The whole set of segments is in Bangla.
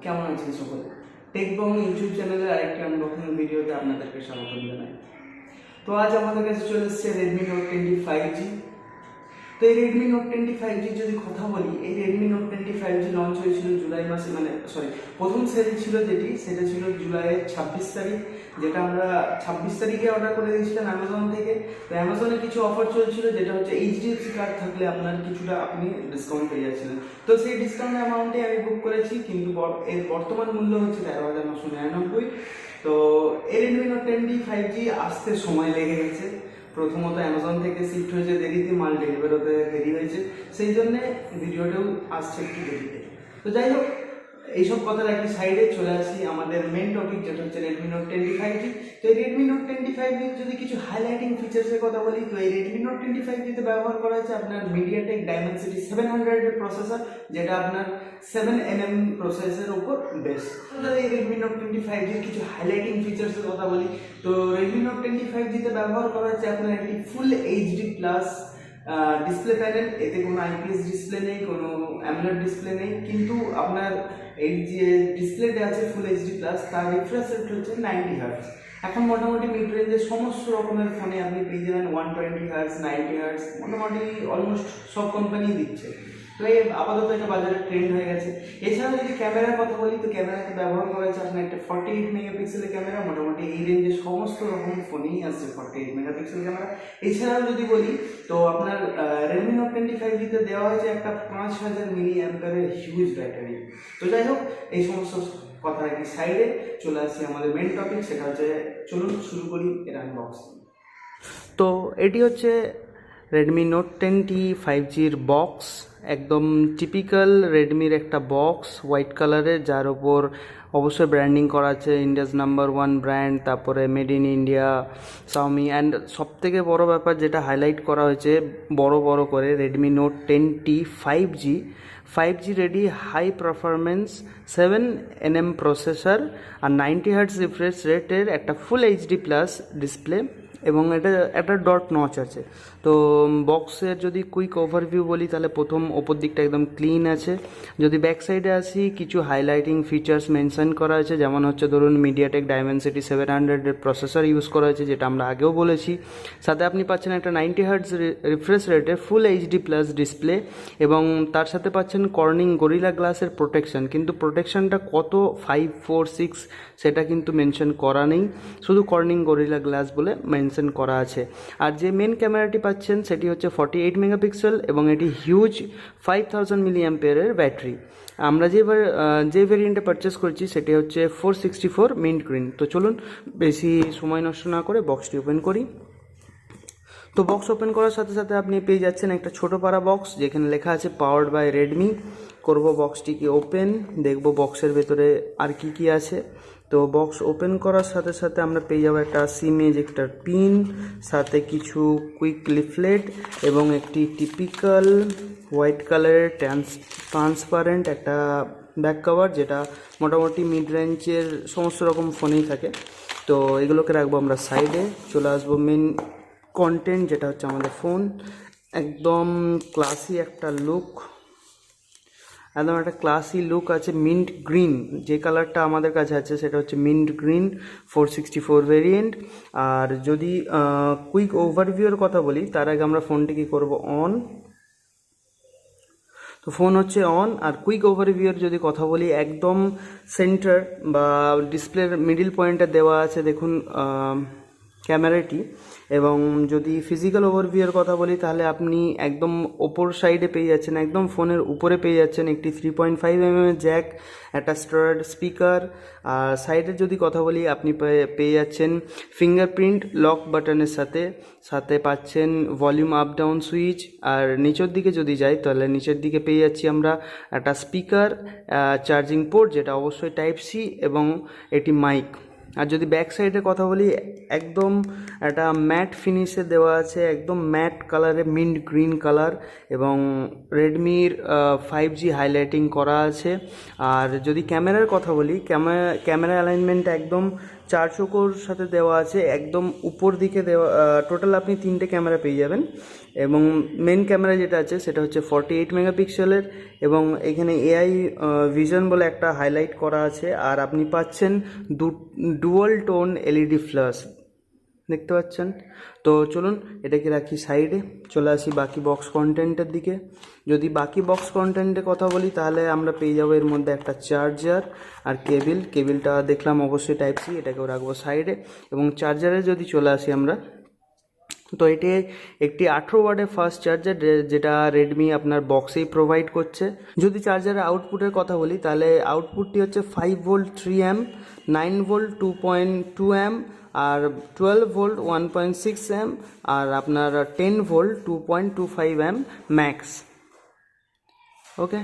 কেমন আছেন সকলে? টেক বং ইউটিউব চ্যানেলের আরেকটি আনবক্সিং ভিডিওতে আপনাদেরকে স্বাগত জানাই। তো আজ আমাদের কাছে চলে এসেছে Redmi Note 20 5G। তো এই Redmi Note 20 5G যদি কথা বলি, এই Redmi Note 20 5G লঞ্চ হয়েছিল জুলাই মাসে, প্রথম সেল ছিল সেটা ছিল জুলাইয়ের 26 তারিখ, যেটা আমরা 26 তারিখে অর্ডার করে দিয়েছিলাম অ্যামাজন থেকে। তো অ্যামাজনে কিছু অফার চলছিল, যেটা হচ্ছে HDFC কার্ড থাকলে আপনার কিছুটা আপনি ডিসকাউন্ট পেয়ে যাচ্ছিলেন। তো সেই ডিসকাউন্ট অ্যামাউন্টে আমি বুক করেছি, কিন্তু এর বর্তমান মূল্য হচ্ছে 13,999। তো এই Redmi Note 20 5G আসতে সময় লেগে গেছে। প্রথমত অ্যামাজন থেকে শিফট হয়েছে দেরিতে, মাল ডেলিভার হতে দেরি হয়েছে, সেই জন্যে ভিডিওটাও আসছে একটু দেরিতে। তো যাই হোক, এইসব কথার একটি সাইডে চলে আসি আমাদের মেন টপিক, যেটা হচ্ছে Redmi Note 20 5G। তো এই Redmi Note 20 5G যদি কিছু হাইলাইটিং ফিচার্সের কথা বলি, তো এই Redmi Note 20 5G তে ব্যবহার করা হয়েছে আপনার MediaTek Dimensity 700 এর প্রসেসর, যেটা আপনার 7nm প্রসেসরের উপর বেস। এই Redmi Note 20 5G এর কিছু হাইলাইটিং ফিচার্সের কথা বলি, তো Redmi Note 20 5G তে ব্যবহার করা হয়েছে আপনার একটি full HD plus display panel. এতে কোনো আইপিএস ডিসপ্লে নেই, কোনো অ্যামোলেড ডিসপ্লে নেই, কিন্তু আপনার এই যে ডিসপ্লেটা আছে ফুল এইচডি প্লাস, তার রিফ্রেশ রেট হচ্ছে 90 হার্টজ। এখন মোটামুটি মিড রেঞ্জের সমস্ত রকমের ফোনে আপনি পেয়ে যাবেন 120 হার্টজ, 90 হার্টজ, মোটামুটি অলমোস্ট সব কোম্পানি দিচ্ছে। তো এই আপাতত এটা বাজারে ট্রেন্ড হয়ে গেছে। এছাড়াও যদি ক্যামেরার কথা বলি, তো ক্যামেরাতে ব্যবহার করা হয়েছে আপনার একটা 48 মেগাপিক্সেলের ক্যামেরা। মোটামুটি এই রেঞ্জের সমস্ত রকম ফোনেই আসছে 48 মেগাপিক্সেল ক্যামেরা। এছাড়াও যদি বলি, তো আপনার Redmi Note 20 5G তে দেওয়া হয়েছে একটা 5000 মিলি অ্যাম্পিয়ারের হিউজ ব্যাটারি। তো যাই হোক, এই সমস্ত কথা একটি সাইডে চলে আসছি আমাদের মেন টপিক, সেটা হচ্ছে চলুন শুরু করি এর আনবক্সিং। তো এটি হচ্ছে Redmi Note 20 5Gর বক্স, একদম টিপিক্যাল রেডমির একটা বক্স, হোয়াইট কালারের, যার ওপর অবশ্যই ব্র্যান্ডিং করা আছে ইন্ডিয়াস নাম্বার 1 ব্র্যান্ড, তারপরে made in India, Xiaomi. And সবথেকে বড় ব্যাপার যেটা হাইলাইট করা হয়েছে বড় করে, Redmi Note 10T 5G ready, high performance 7nm processor আর 90 হার্টজ রিফ্রেশ রেটের একটা ফুল এইচডি প্লাস ডিসপ্লে, এবং এটা একটা ডট নচ আছে। তো বক্সের যদি কুইক ওভারভিউ বলি, তাহলে প্রথম ওপর দিকটা একদম ক্লিন আছে। যদি ব্যাক সাইডে আসি, কিছু হাইলাইটিং ফিচার্স মেনশন করা হয়েছে, যেমন হচ্ছে ধরুন MediaTek Dimensity 700 এর প্রসেসর ইউজ করা হয়েছে, যেটা আমরা আগেও বলেছি। সাথে আপনি পাচ্ছেন একটা 90 হার্টজ রিফ্রেশ রেটের ফুল এইচডি প্লাস ডিসপ্লে, এবং তার সাথে পাচ্ছেন কর্নিং গরিলা গ্লাসের প্রোটেকশন। কিন্তু প্রোটেকশনটা কত 5, 4, 6 সেটা কিন্তু মেনশন করা নেই, শুধু কর্নিং গরিলা গ্লাস বলে মেনশন করা আছে। আর যে মেন ক্যামেরাটি পাচ্ছেন সেটি হচ্ছে 48 মেগাপিক্সেল, এবং এটি হিউজ 5000 মিলি অ্যাম্পিয়ারের ব্যাটারি। আমরা যে ভেরিয়েন্টে পারচেস করেছি সেটি হচ্ছে 464 মিন্ট গ্রিন। তো চলুন বেশি সময় নষ্ট না করে বক্সটি ওপেন করি। তো বক্স ওপেন করার সাথে সাথে আপনি পেয়ে যাচ্ছেন একটা ছোটো পারা বক্স, যেখানে লেখা আছে পাওয়ার্ড বাই রেডমি। করব বক্সটিকে ওপেন, দেখব বক্সের ভেতরে আর কি আছে। তো বক্স ওপেন করার সাথে সাথে আমরা পেয়ে যাবো একটা সিম এজেক্টর পিন, সাথে কিছু কুইক লিফলেট, এবং একটি টিপিক্যাল হোয়াইট কালারের ট্রান্সপারেন্ট একটা ব্যাক কভার, যেটা মোটামুটি মিড রেঞ্জের সমস্ত রকম ফোনেই থাকে। তো এগুলোকে রাখবো আমরা সাইডে, চলে আসবো মেন কন্টেন্ট, যেটা হচ্ছে আমাদের ফোন। একদম ক্লাসি একটা লুক, একদম একটা ক্লাসি লুক আছে। মিন্ট গ্রিন যে কালারটা আমাদের কাছে আছে সেটা হচ্ছে মিন্ট গ্রিন 464 ভেরিয়েন্ট। আর যদি কুইক ওভারভিউর কথা বলি, তার আগে আমরা ফোনটিকে করব অন। তো ফোন হচ্ছে অন। আর কুইক ওভারভিউর যদি কথা বলি, একদম সেন্টার বা ডিসপ্লের মিডিল পয়েন্টে দেওয়া আছে দেখুন ক্যামেরাটি। এবং যদি ফিজিক্যাল ওভারভিউর কথা বলি, তাহলে আপনি একদম ওপর সাইডে পেয়ে যাচ্ছেন, একদম ফোনের উপরে পেয়ে যাচ্ছেন একটি 3.5mm জ্যাক, একটা স্ট্যান্ডার্ড স্পিকার। আর সাইডের যদি কথা বলি, আপনি পেয়ে যাচ্ছেন ফিঙ্গারপ্রিন্ট লক বাটনের সাথে পাচ্ছেন ভলিউম আপ ডাউন সুইচ। আর নিচের দিকে যদি যাই, তাহলে নিচের দিকে পেয়ে যাচ্ছি আমরা একটা স্পিকার, চার্জিং পোর্ট, যেটা অবশ্যই টাইপ সি, এবং এটি মাইক। আর যদি ব্যাক সাইডের কথা বলি, একদম একটা ম্যাট ফিনিশে দেওয়া আছে, একদম ম্যাট কালারে, মিন্ট গ্রিন কালার, এবং রেডমির 5G হাইলাইটিং করা আছে। আর যদি ক্যামেরার কথা বলি, ক্যামেরা অ্যালাইনমেন্ট একদম চার চৌকোর সাথে দেওয়া আছে, একদম উপর দিকে দেওয়া। টোটাল আপনি 3টে ক্যামেরা পেয়ে যাবেন, এবং মেন ক্যামেরা যেটা আছে সেটা হচ্ছে 48 মেগাপিক্সেলের, এবং এখানে এআই ভিশন বলে একটা হাইলাইট করা আছে। আর আপনি পাচ্ছেন ডুয়াল টোন এলইডি ফ্ল্যাশ, দেখতে পাচ্ছেন। তো চলুন এটাকে রাখি সাইডে, চলে আসি বাকি বক্স কন্টেন্টের দিকে। যদি বাকি বক্স কন্টেন্টের কথা বলি তাহলে আমরা পেয়ে যাবো এর মধ্যে একটা চার্জার আর কেবিলটা দেখলাম অবশ্যই টাইপ সি, এটাকেও রাখবো সাইডে। এবং চার্জারে যদি চলে আসি আমরা, তো এটি একটি 18 ওয়াটের ফাস্ট চার্জার, যেটা রেডমি আপনার বক্সেই প্রোভাইড করছে। যদি চার্জারের আউটপুটের কথা বলি তাহলে আউটপুটটি হচ্ছে 5 ভোল্ট 3 অ্যাম্প, 9 ভোল্ট 2.2 অ্যাম্প, আর 12 ভোল্ট 1.6 অ্যাম্প, আর আপনার 10 ভোল্ট 2.25 অ্যাম্প ম্যাক্স। ওকে,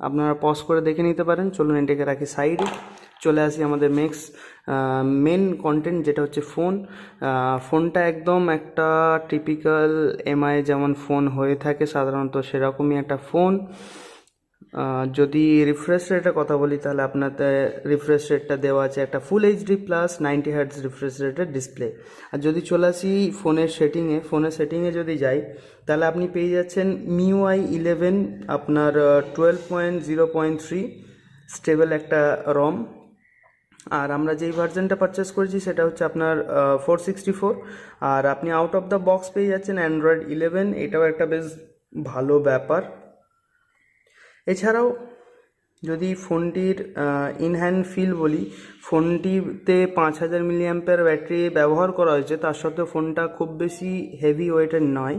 আপনারা পজ করে দেখে নিতে পারেন। চলুন এটাকে রাখি সাইডে, চলে আসি আমাদের মেন কন্টেন্ট, যেটা হচ্ছে ফোনটা একদম একটা টিপিক্যাল এমআই যেমন ফোন হয়ে থাকে সাধারণত, সেরকমই একটা ফোন। যদি রিফ্রেশ রেটের কথা বলি তাহলে আপনাদের রিফ্রেশ রেটটা দেওয়া আছে একটা full HD plus 90 hertz refresh রেটের ডিসপ্লে। আর যদি চলে আসি ফোনের সেটিংয়ে যদি যাই তাহলে আপনি পেয়ে যাচ্ছেন MIUI 11, আপনার 12.0.3 স্টেবল একটা রম। আর আমরা যেই ভার্জনটা পারচেস করেছি সেটা হচ্ছে আপনার 464। আর আপনি আউট অফ দ্য বক্স পেয়ে যাচ্ছেন অ্যান্ড্রয়েড 11, এটাও একটা বেশ ভালো ব্যাপার। এছাড়াও যদি ফোনটির ইনহ্যান্ড ফিল বলি, ফোনটিতে 5000 মিলিঅ্যাম্পের ব্যাটারি ব্যবহার করা হয়েছে, তার সত্ত্বেও ফোনটা খুব বেশি হেভি ওয়েটের নয়।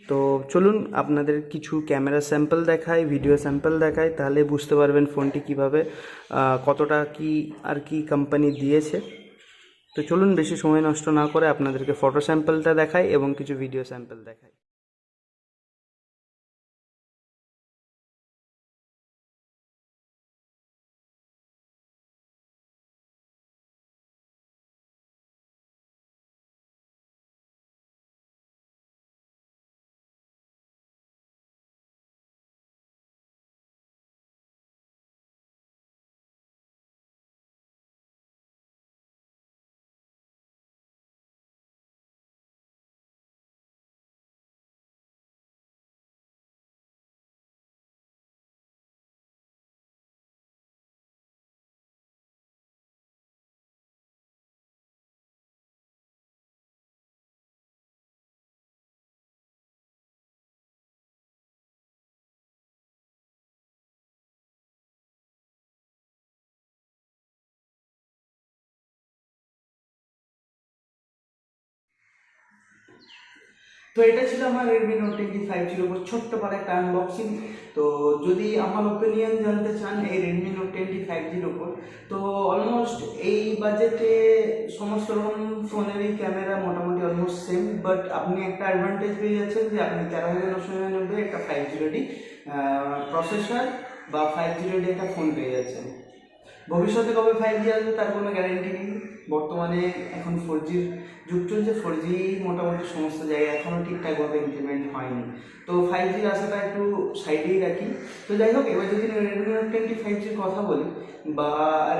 তো চলুন আপনাদের কিছু ক্যামেরা স্যাম্পল দেখাই, ভিডিও স্যাম্পল দেখাই, তাহলে বুঝতে পারবেন ফোনটি কীভাবে কতটা কি কোম্পানি দিয়েছে। তো চলুন বেশি সময় নষ্ট না করে আপনাদেরকে ফটো স্যাম্পলটা দেখাই এবং কিছু ভিডিও স্যাম্পল দেখাই। তো এটা ছিল আমার রেডমি নোট 25 উপর ছোট্ট পারে একটা আনবক্সিং। তো যদি আমার ওপিনিয়ন জানতে চান এই রেডমি নোট 25 উপর, তো অলমোস্ট এই বাজেটে সমস্ত রকম ফোনেরই ক্যামেরা মোটামুটি অলমোস্ট সেম, বাট আপনি একটা অ্যাডভান্টেজ পেয়ে যাচ্ছেন যে আপনি 13999 একটা 5G রেডি প্রসেসর বা 5G রেডি একটা ফোন পেয়ে যাচ্ছেন। ভবিষ্যতে কবে 5G আসবে তার কোনো গ্যারেন্টি নেই। বর্তমানে এখন 4Gর যুগ চলছে, 4G মোটামুটি সমস্ত জায়গায় এখনও ঠিকঠাকভাবে ইমপ্লিমেন্ট হয়নি। তো 5Gর আশাটা একটু সাইডেই রাখি। তো যাই হোক, এবার যদি রেডমি নোট 25Gর কথা বলি বা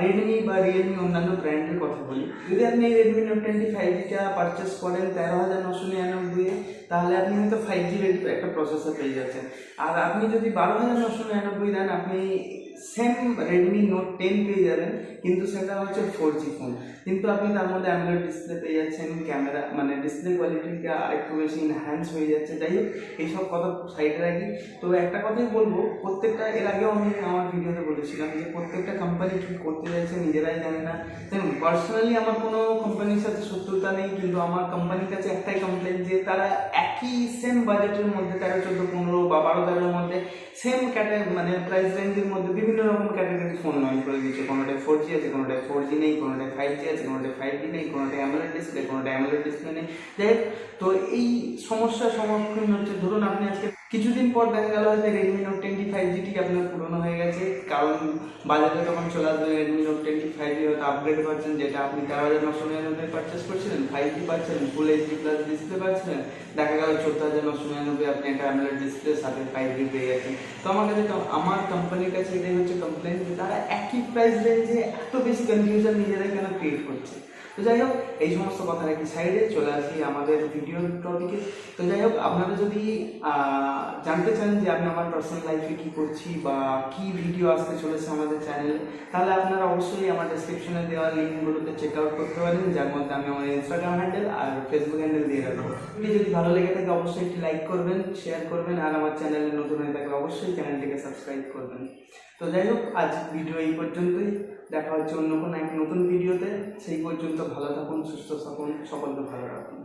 রেডমি বা রিয়েলমি অন্যান্য ব্র্যান্ডের কথা বলি, যদি আপনি এই রেডমি নোট 25টা পারচেস করেন 13999, তাহলে আপনি হয়তো 5G রেডি একটা প্রসেসর পেয়ে যাচ্ছেন। আর আপনি যদি 12999 দেন, আপনি সেম রেডমি নোট 10 পেয়ে যাবেন, কিন্তু সেটা হচ্ছে 4G ফোন, কিন্তু আপনি তার মধ্যে অ্যামোলেড ডিসপ্লে পেয়ে যাচ্ছেন, ক্যামেরা মানে ডিসপ্লে কোয়ালিটিটা আরেকটু বেশি এনহ্যান্স হয়ে যাচ্ছে। যাই হোক, এইসব কথা সাইডে রাখি। তো একটা কথাই বলবো, প্রত্যেকটা এর আগেও আমি আমার ভিডিওতে বলেছিলাম যে প্রত্যেকটা কোম্পানি কী করতে চাইছে নিজেরাই জানে না। দেখুন, পার্সোনালি আমার কোনো কোম্পানির সাথে শত্রুতা নেই, কিন্তু আমার কোম্পানির কাছে একটাই কমপ্লেন যে তারা একই সেম বাজেটের মধ্যে 13, 14, 15 বা 12, 13 মধ্যে সেম মানে প্রাইস রেঞ্জের মধ্যে বিভিন্ন রকম ক্যাটাগরি ফোন লঞ্চ করে দিচ্ছে। কোনোটায় 4G আছে, কোনোটায় 4G নেই, কোনোটায় 5G আছে, কোনোটায় 5G নেই, কোনোটায় অ্যামোলেড ডিসপ্লে, কোনোটায় অ্যামোলেড ডিসপ্লে নেই। যাই হোক, তো এই সমস্যার সম্মুখীন হচ্ছে। ধরুন আপনি আজকে কিছুদিন পর দেখা গেল হয়তো রেডমি নোট 25G আপনার পুরোনো হয়ে গেছে, কারণ বাজারে তখন চলে আসবে রেডমি নোট 25 হয়তো আপগ্রেড ভার্সন, যেটা আপনি 13999 পারচেস করছিলেন, 5G পাচ্ছিলেন, ফুল এইচডি প্লাস ডিসপ্লে পাচ্ছিলেন, দেখা গেল 14,999 আপনি একটা AMOLED ডিসপ্লে সাথে 5G পেয়ে গেছেন। তো আমার কাছে আমার কোম্পানির কাছে এটাই হচ্ছে কমপ্লেন যে তারা একই প্রাইস রেঞ্জে এত বেশি কনফিউশন নিজেরা কেন ক্রিয়েট করছে। তো যাই হোক, এই সমস্ত কথা রাখি সাইডে, চলে আসি আমাদের ভিডিও টপিকে। তো যাই হোক, আপনারা যদি জানতে চান যে আমি আমার পার্সোনাল লাইফে কী করছি বা কী ভিডিও আসতে চলেছে আমাদের চ্যানেলে, তাহলে আপনারা অবশ্যই আমার ডেসক্রিপশনে দেওয়া লিঙ্কগুলোতে চেক আউট করতে পারেন, যার মধ্যে আমি আমার ইনস্টাগ্রাম হ্যান্ডেল আর ফেসবুক হ্যান্ডেল দিয়ে রাখবো। যদি ভালো লেগে থাকে অবশ্যই একটি লাইক করবেন, শেয়ার করবেন, আর আমার চ্যানেলে নতুন হয়ে থাকলে অবশ্যই চ্যানেলটিকে সাবস্ক্রাইব করবেন। তো যাই হোক, আজ ভিডিও এই পর্যন্তই। দেখা হচ্ছে অন্য কোনো এক নতুন ভিডিওতে। সেই পর্যন্ত ভালো থাকুন, সুস্থ থাকুন, সকলকে ভালো রাখুন।